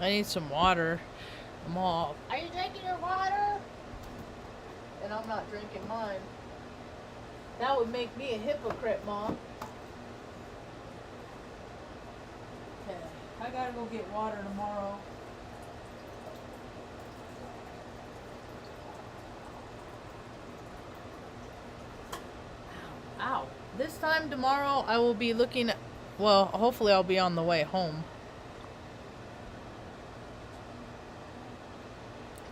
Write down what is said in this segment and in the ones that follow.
I need some water. I'm all, are you drinking your water? And I'm not drinking mine. That would make me a hypocrite, Mom. Okay, I gotta go get water tomorrow. Ow. This time tomorrow I will be looking at, well, hopefully I'll be on the way home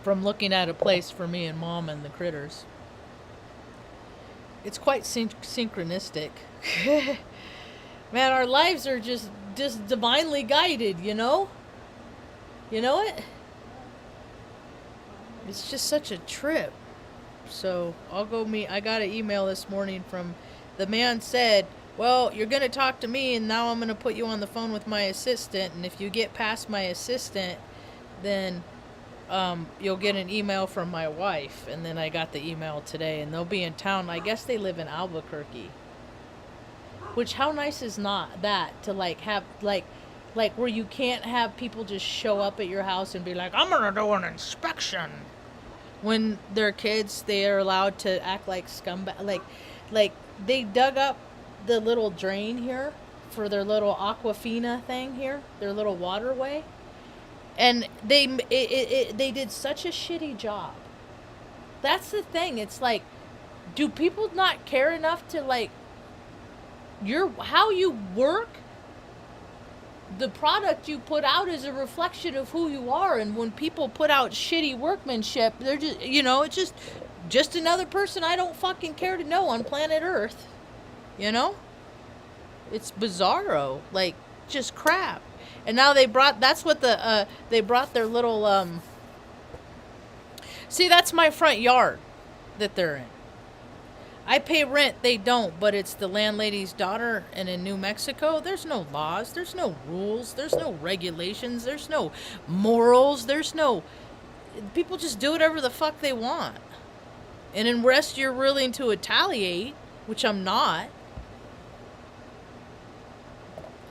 from looking at a place for me and Mom and the critters. It's quite synchronistic. Man, our lives are just divinely guided, you know? You know it? It's just such a trip. So I'll go meet. I got an email this morning from the man said, well, you're going to talk to me and now I'm going to put you on the phone with my assistant. And if you get past my assistant, then you'll get an email from my wife. And then I got the email today and they'll be in town. I guess they live in Albuquerque. Which, how nice is not that to like have like where you can't have people just show up at your house and be like, I'm going to do an inspection. When they're kids, they are allowed to act like scumbag. Like they dug up the little drain here for their little Aquafina thing here, their little waterway, and they did such a shitty job. That's the thing. It's like, do people not care enough to like how you work? The product you put out is a reflection of who you are, and when people put out shitty workmanship, they're just, you know, it's just another person I don't fucking care to know on planet Earth. You know? It's bizarro. Like, just crap. And now they brought their little, see, that's my front yard that they're in. I pay rent, they don't, but it's the landlady's daughter, and in New Mexico, there's no laws, there's no rules, there's no regulations, there's no morals, people just do whatever the fuck they want. And unless you're willing to retaliate, which I'm not,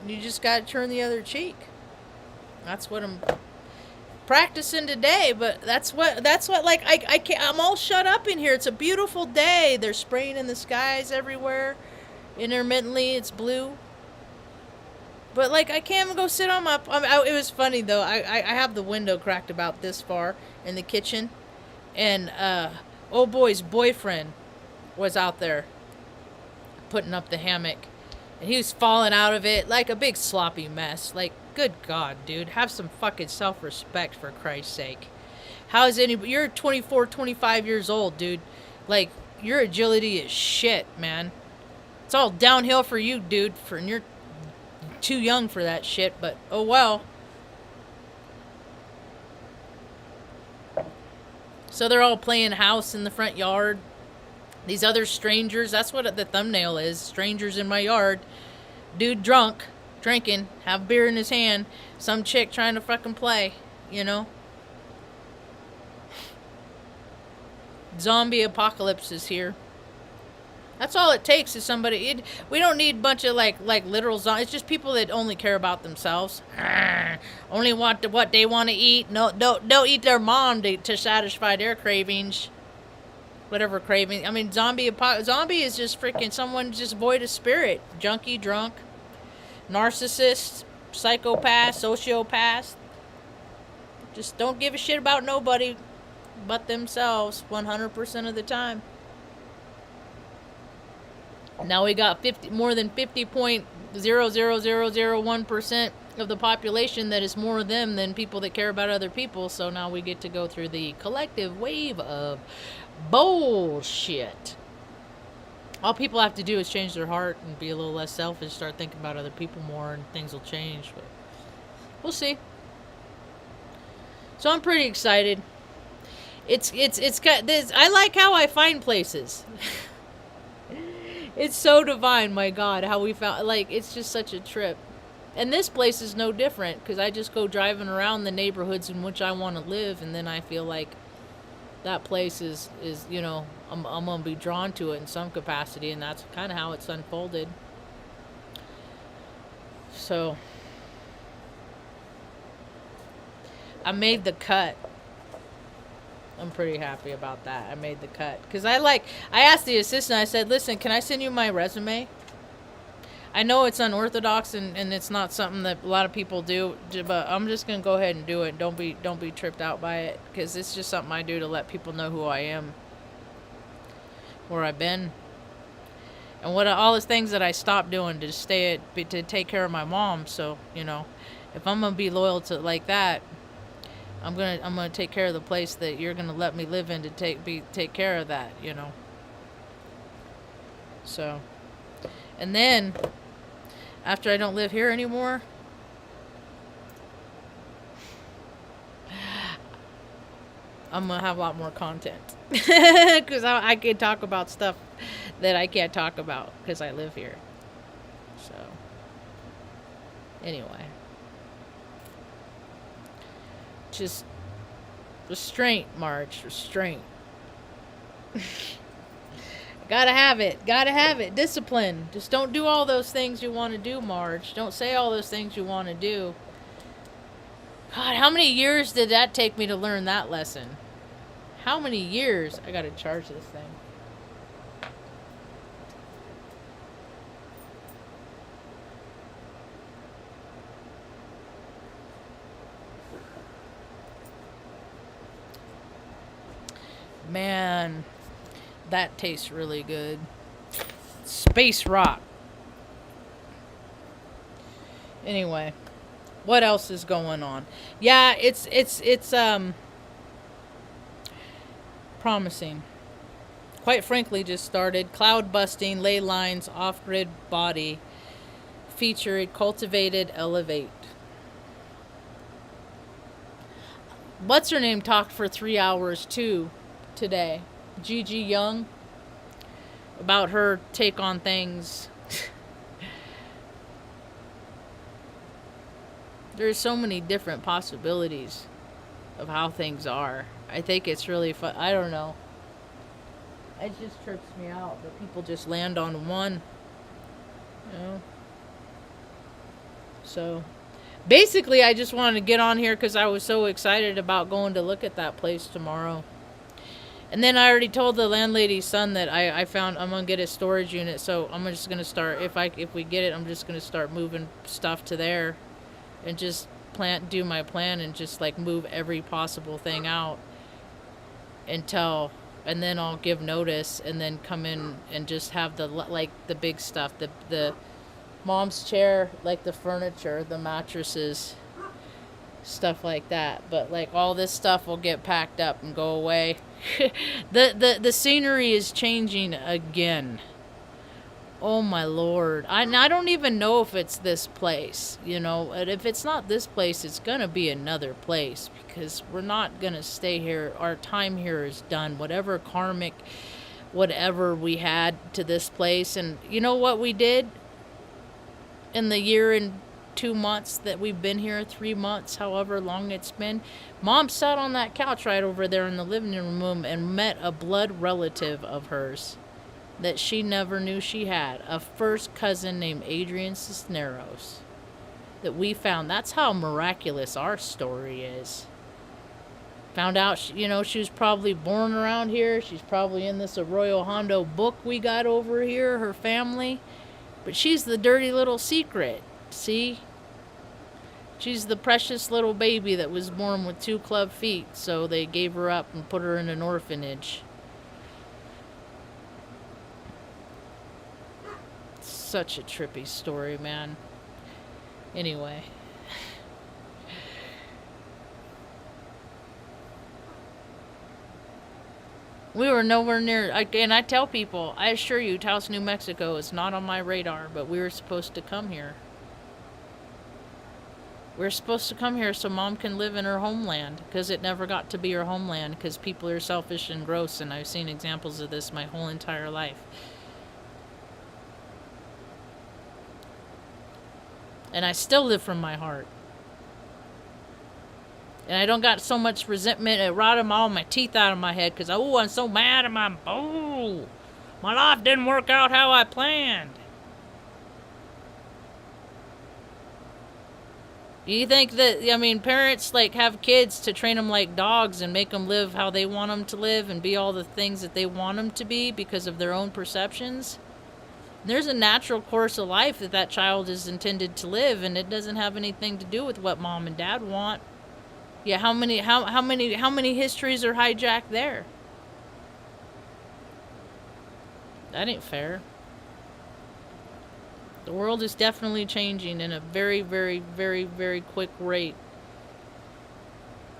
you just gotta turn the other cheek. That's what I'm practicing today, but that's what like I can't, I'm all shut up in here. It's a beautiful day. They're spraying in the skies everywhere. Intermittently it's blue. But like I can't even go sit on my it was funny though. I have the window cracked about this far in the kitchen, and old boy's boyfriend was out there putting up the hammock, and he was falling out of it like a big sloppy mess. Like, good God, dude. Have some fucking self-respect, for Christ's sake. How is anybody... You're 24, 25 years old, dude. Like, your agility is shit, man. It's all downhill for you, dude. And you're too young for that shit, but oh well. So they're all playing house in the front yard. These other strangers, that's what the thumbnail is. Strangers in my yard. Dude drunk, drinking, have beer in his hand. Some chick trying to fucking play, you know. Zombie apocalypse is here. That's all it takes is somebody. We don't need a bunch of like literal zombies. It's just people that only care about themselves. Only want what they want to eat. No, don't eat their mom to satisfy their cravings. Whatever craving. I mean, zombie is just freaking someone just void of spirit. Junkie, drunk, narcissist, psychopath, sociopath. Just don't give a shit about nobody but themselves 100% of the time. Now we got more than 50.00001% of the population that is more them than people that care about other people. So now we get to go through the collective wave of bullshit. All people have to do is change their heart and be a little less selfish, start thinking about other people more, and things will change. But we'll see. So I'm pretty excited. It's got this. I like how I find places. It's so divine, my God, how we found, like, it's just such a trip. And this place is no different, because I just go driving around the neighborhoods in which I want to live, and then I feel like that place is you know, I'm going to be drawn to it in some capacity, and that's kind of how it's unfolded. So, I made the cut. I'm pretty happy about that. I made the cut. Because I asked the assistant, I said, listen, can I send you my resume? I know it's unorthodox and it's not something that a lot of people do, but I'm just going to go ahead and do it. Don't be tripped out by it. Because it's just something I do to let people know who I am. Where I've been. And what all the things that I stopped doing to take care of my mom. So, you know, if I'm going to be loyal to like that, I'm gonna take care of the place that you're gonna let me live in to take care of that, you know. So, and then after I don't live here anymore, I'm gonna have a lot more content because I can talk about stuff that I can't talk about because I live here. So, anyway. Just restraint, Marge. Restraint. Gotta have it. Gotta have it. Discipline. Just don't do all those things you want to do, Marge. Don't say all those things you want to do. God, how many years did that take me to learn that lesson? How many years? I gotta charge this thing. Man, that tastes really good. Space rock. Anyway, what else is going on? Yeah, it's promising. Quite frankly, just started. Cloud busting, ley lines, off-grid body. Featured cultivated elevate. What's her name talked for 3 hours too today. Gigi Young, about her take on things. There's so many different possibilities of how things are. I think it's really fun. I don't know. It just trips me out that people just land on one. You know? So, basically, I just wanted to get on here because I was so excited about going to look at that place tomorrow. And then I already told the landlady's son that I found I'm gonna get a storage unit, so I'm just gonna start if we get it, I'm just gonna start moving stuff to there, and just do my plan and just like move every possible thing out until, and then I'll give notice and then come in and just have the big stuff, the mom's chair, like the furniture, the mattresses, stuff like that. But like all this stuff will get packed up and go away. The scenery is changing again. Oh my lord. I don't even know if it's this place, you know. And if it's not this place, it's gonna be another place, because we're not gonna stay here. Our time here is done. Whatever karmic whatever we had to this place. And you know what we did in the year and 2 months that we've been here, 3 months, however long it's been? Mom sat on that couch right over there in the living room and met a blood relative of hers that she never knew she had, a first cousin named Adrian Cisneros, that we found. That's how miraculous our story is. Found out, she was probably born around here. She's probably in this Arroyo Hondo book we got over here, her family. But she's the dirty little secret, see? She's the precious little baby that was born with 2 club feet, so they gave her up and put her in an orphanage. Such a trippy story, man. Anyway. We were nowhere near, and I tell people, I assure you, Taos, New Mexico is not on my radar, but we were supposed to come here. We're supposed to come here so Mom can live in her homeland, because it never got to be her homeland, because people are selfish and gross, and I've seen examples of this my whole entire life. And I still live from my heart. And I don't got so much resentment. It rotted all my teeth out of my head because, I'm so mad at my life didn't work out how I planned. You think that, I mean, parents like have kids to train them like dogs and make them live how they want them to live and be all the things that they want them to be because of their own perceptions? There's a natural course of life that that child is intended to live, and it doesn't have anything to do with what mom and dad want. Yeah, how many histories are hijacked there? That ain't fair. The world is definitely changing in a very, very, very, very quick rate.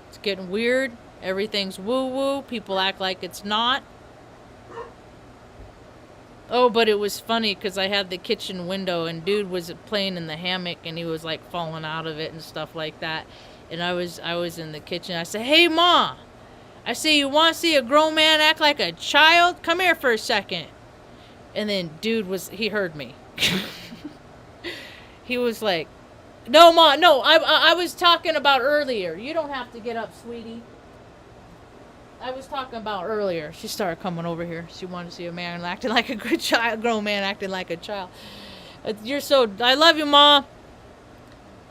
It's getting weird. Everything's woo-woo. People act like it's not. Oh, but it was funny because I had the kitchen window and dude was playing in the hammock and he was like falling out of it and stuff like that. And I was in the kitchen. I said, "Hey, Ma, I say, you want to see a grown man act like a child? Come here for a second." And then dude he heard me. He was like, "No, Ma, no, I was talking about earlier. You don't have to get up, sweetie. I was talking about earlier." She started coming over here. She wanted to see a man acting like a good child, grown man acting like a child. I love you, Ma.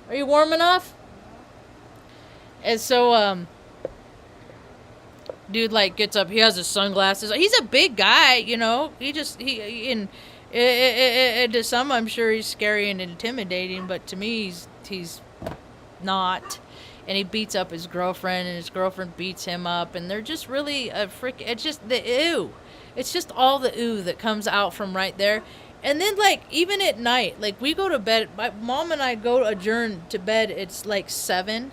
Are you warm enough? And so, dude, like, gets up. He has his sunglasses. He's a big guy, you know. To some, I'm sure he's scary and intimidating, but to me, he's not. And he beats up his girlfriend, and his girlfriend beats him up, and they're just really it's just the ew. It's just all the ew that comes out from right there. And then, like, even at night, like, we go to bed, my mom and I go adjourn to bed, it's like 7.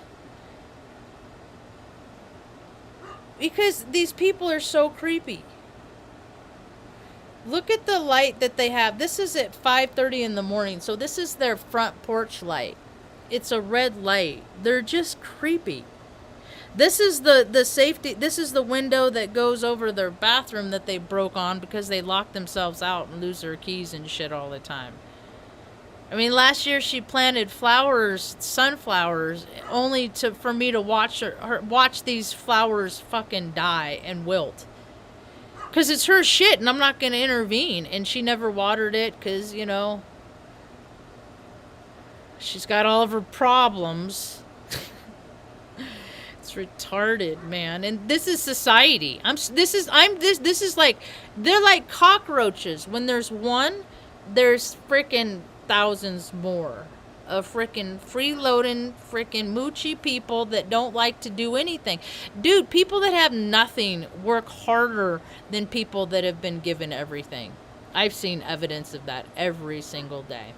Because these people are so creepy. Look at the light that they have. This is at 5:30 in the morning, so this is their front porch light. It's a red light. They're just creepy. This is the safety. This is the window that goes over their bathroom that they broke on because they lock themselves out and lose their keys and shit all the time. I mean, last year she planted sunflowers, only for me to watch these flowers fucking die and wilt. Because it's her shit and I'm not going to intervene. And she never watered it because, you know, she's got all of her problems. It's retarded, man. And this is society. This is like, they're like cockroaches. When there's one, there's freaking thousands more of freaking freeloading freaking moochy people that don't like to do anything. Dude, people that have nothing work harder than people that have been given everything. I've seen evidence of that every single day.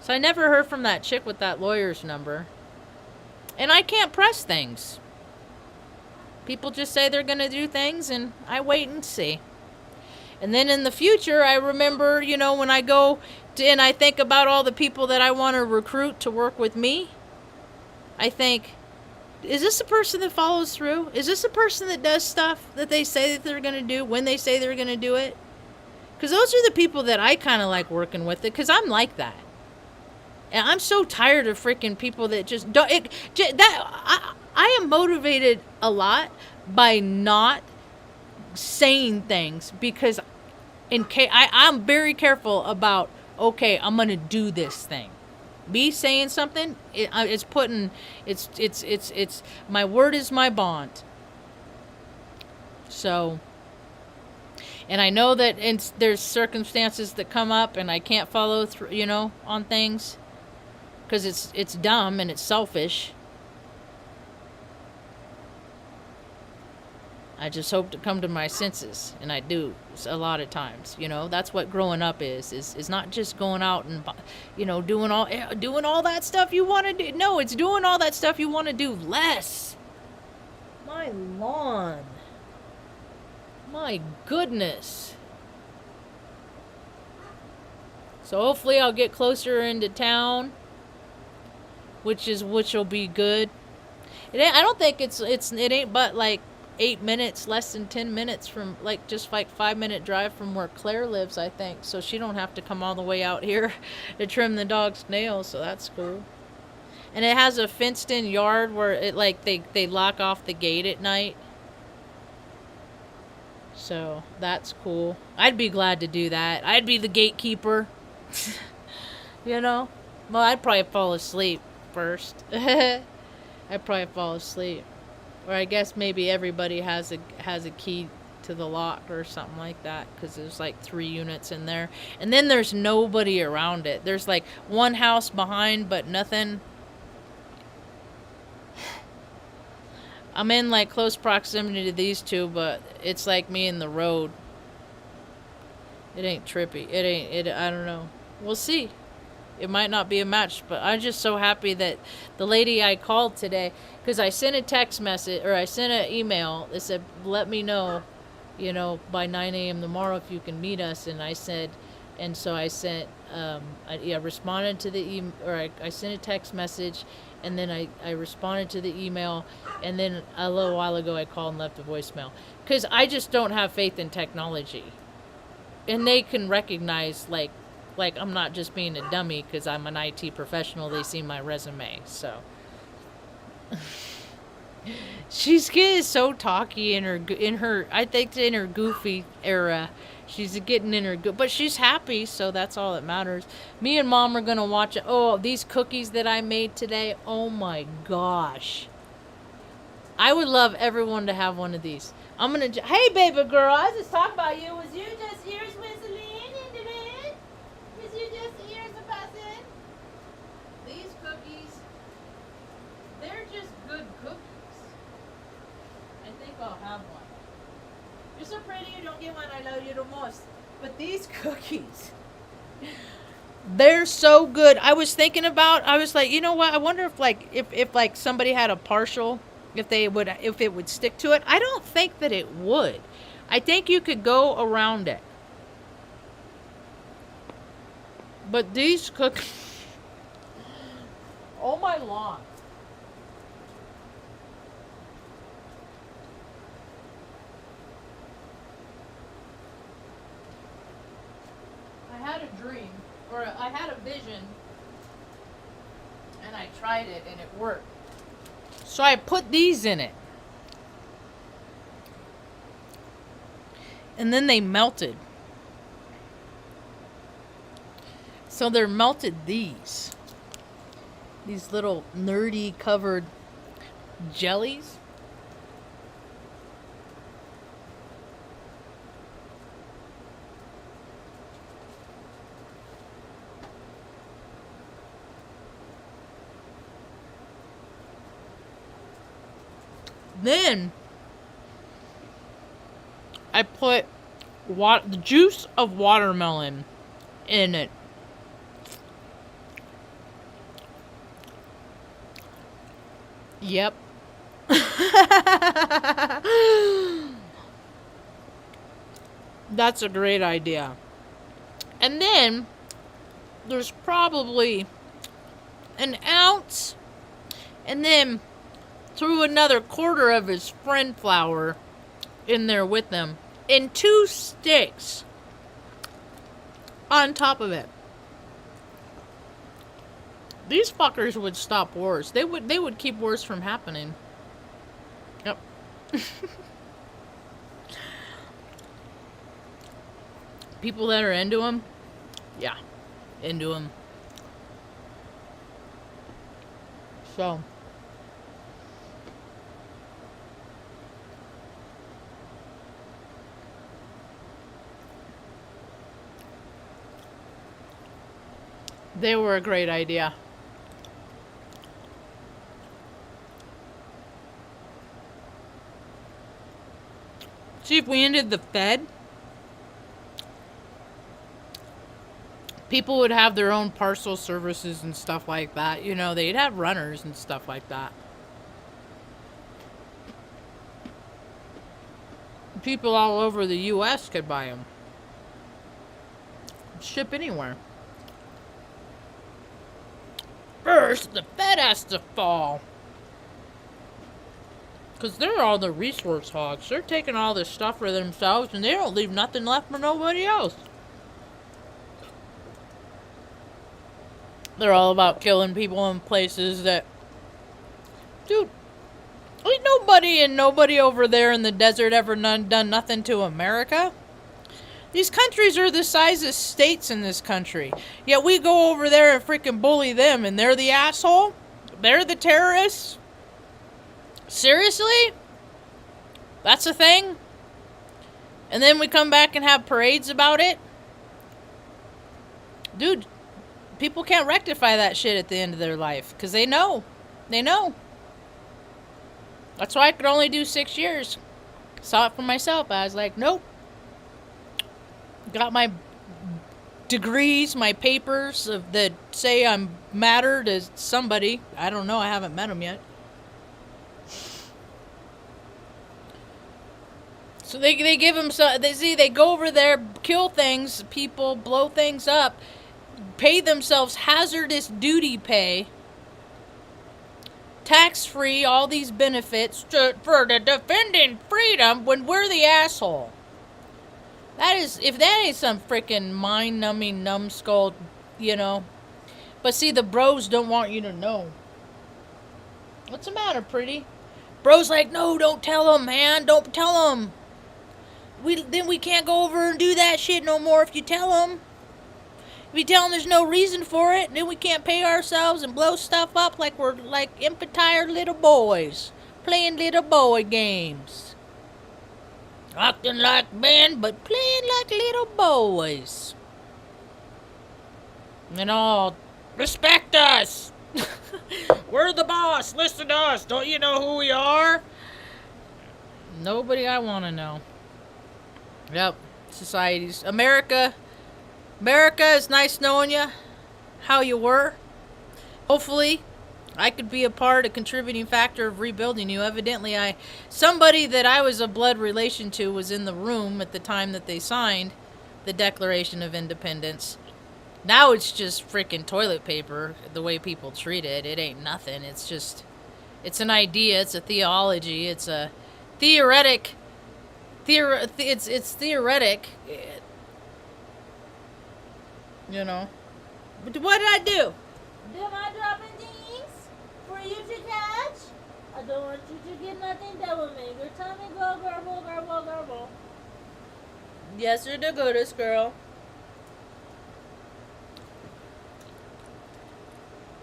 So I never heard from that chick with that lawyer's number. And I can't press things. People just say they're going to do things and I wait and see. And then in the future, I remember, you know, when I go to, and I think about all the people that I want to recruit to work with me, I think, is this a person that follows through? Is this a person that does stuff that they say that they're going to do when they say they're going to do it? Because those are the people that I kind of like working with, because I'm like that. And I'm so tired of freaking people that just don't. I am motivated a lot by not saying things because I'm very careful about, okay, I'm gonna do this thing. Me saying something, it's my word is my bond. So, and I know that there's circumstances that come up and I can't follow through, you know, on things because it's dumb and it's selfish. I just hope to come to my senses, and I do a lot of times. You know, that's what growing up is not just going out and, you know, doing all that stuff you want to do. No, it's doing all that stuff you want to do less. My lawn. My goodness. So hopefully I'll get closer into town, which will be good. I don't think it ain't but like 8 minutes, less than 10 minutes from, like, just like 5-minute drive from where Claire lives, I think. So she don't have to come all the way out here to trim the dog's nails, so that's cool. And it has a fenced in yard where it, like, they lock off the gate at night. So that's cool. I'd be glad to do that. I'd be the gatekeeper. You know? Well, I'd probably fall asleep. first. I'd probably fall asleep. Or I guess maybe everybody has a key to the lock or something like that, because there's like 3 units in there. And then there's nobody around it. There's like one house behind, but nothing. I'm in like close proximity to these two, but it's like me in the road. It ain't trippy. I don't know. We'll see. It might not be a match, but I'm just so happy that the lady I called today, because I sent a text message, or I sent an email that said, let me know, by 9 a.m. tomorrow if you can meet us. And I said, and so I sent, I responded to the email, or I sent a text message, and then I responded to the email, and then a little while ago I called and left a voicemail. Because I just don't have faith in technology. And they can recognize, like I'm not just being a dummy because I'm an IT professional. They see my resume, so. She's getting so talky in her I think in her goofy era. She's getting in her but she's happy, so that's all that matters. Me and Mom are gonna watch it. Oh, these cookies that I made today. Oh my gosh. I would love everyone to have one of these. I'm gonna. Hey, baby girl, I was just talking about you. Was you just ears whistling into it? Was you just ears a buzzing? These cookies, they're just good cookies. I think I'll have one. You're so pretty, you don't get one. I love you the most. But these cookies, they're so good. I was thinking about. I was like, you know what? I wonder if like somebody had a partial. If it would stick to it. I don't think that it would. I think you could go around it. But these cookies, oh my lawn. I had a dream, or I had a vision, and I tried it and it worked. So I put these in it. And then they melted. So they're melted these little nerdy covered jellies. Then I put the juice of watermelon in it. Yep. That's a great idea. And then there's probably an ounce, and then threw another quarter of his friend flour in there with them, and 2 sticks on top of it. These fuckers would stop wars. They would keep wars from happening. Yep. People that are into them, yeah, into them. So. They were a great idea. See, if we ended the Fed, people would have their own parcel services and stuff like that. They'd have runners and stuff like that. People all over the U.S. could buy them. Ship anywhere. First, the Fed has to fall. Because they're all the resource hogs. They're taking all this stuff for themselves, and they don't leave nothing left for nobody else. They're all about killing people in places that... Dude, ain't nobody over there in the desert ever done nothing to America. These countries are the size of states in this country. Yet we go over there and freaking bully them, and they're the asshole? They're the terrorists? Seriously? That's a thing? And then we come back and have parades about it? Dude, people can't rectify that shit at the end of their life. Because they know. They know. That's why I could only do 6 years. Saw it for myself. I was like, nope. Got my degrees, my papers that say I'm matter to somebody. I don't know. I haven't met them yet. So they give them some. They go over there, kill things, people, blow things up, pay themselves hazardous duty pay, tax-free, all these benefits for the defending freedom when we're the asshole. That is, if that ain't some freaking mind-numbing, numbskull, you know. But see, the bros don't want you to know. What's the matter, pretty? Bro's like, no, don't tell them, man. Don't tell them. Then we can't go over and do that shit no more if you tell them. If you tell them there's no reason for it, then we can't pay ourselves and blow stuff up like we're like infantile little boys. Playing little boy games. Acting like men, but playing like little boys. And all, respect us! We're the boss, listen to us, don't you know who we are? Nobody I want to know. Yep, societies. America, it's nice knowing you, how you were. Hopefully, I could be a contributing factor of rebuilding you. Evidently, somebody that I was a blood relation to was in the room at the time that they signed the Declaration of Independence. Now it's just freaking toilet paper, the way people treat it. It ain't nothing. It's just, it's an idea. It's a theology. It's a theoretic. It's theoretic. You know. But what did I do? Am I dropping things for you to catch? I don't want you to get nothing done with me. Your tummy go garble, garble, garble. Yes, you're the goodest girl.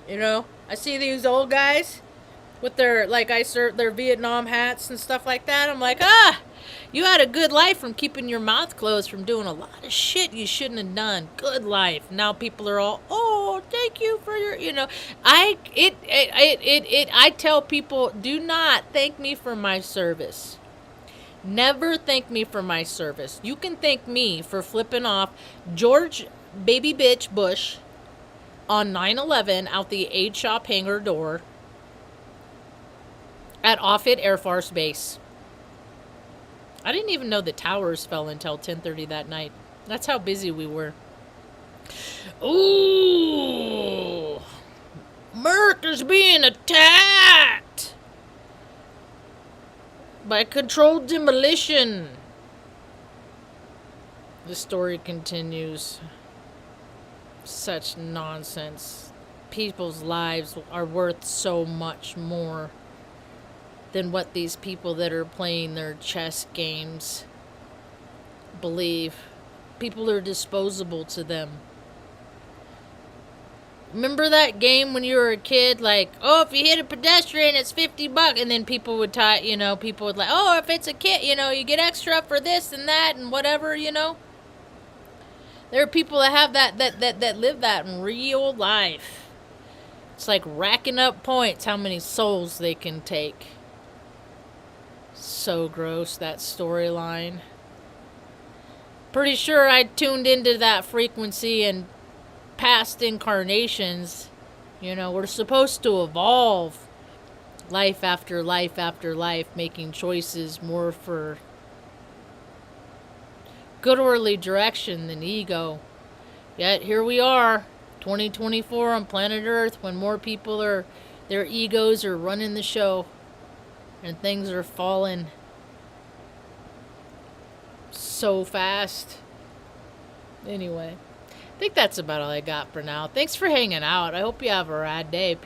You know, I see these old guys with their, like their Vietnam hats and stuff like that. I'm like, you had a good life from keeping your mouth closed from doing a lot of shit you shouldn't have done. Good life. Now people are all, oh, thank you for your, you know. I tell people, do not thank me for my service. Never thank me for my service. You can thank me for flipping off George Baby Bitch Bush on 9/11 out the aid shop hangar door at Offutt Air Force Base. I didn't even know the towers fell until 10:30 that night. That's how busy we were. Ooh! America's being attacked by controlled demolition. The story continues. Such nonsense. People's lives are worth so much more than what these people that are playing their chess games believe. People are disposable to them. Remember that game when you were a kid? Like, oh, if you hit a pedestrian, it's $50. And then people would people would like, oh, if it's a kid, you get extra for this and that and whatever, There are people that have that live that in real life. It's like racking up points, how many souls they can take. So gross, that storyline. Pretty sure I tuned into that frequency in past incarnations. We're supposed to evolve life after life after life, making choices more for good orderly direction than ego. Yet here we are, 2024 on planet Earth, when more people their egos are running the show and things are falling so fast. Anyway, I think that's about all I got for now. Thanks for hanging out. I hope you have a rad day. Peace.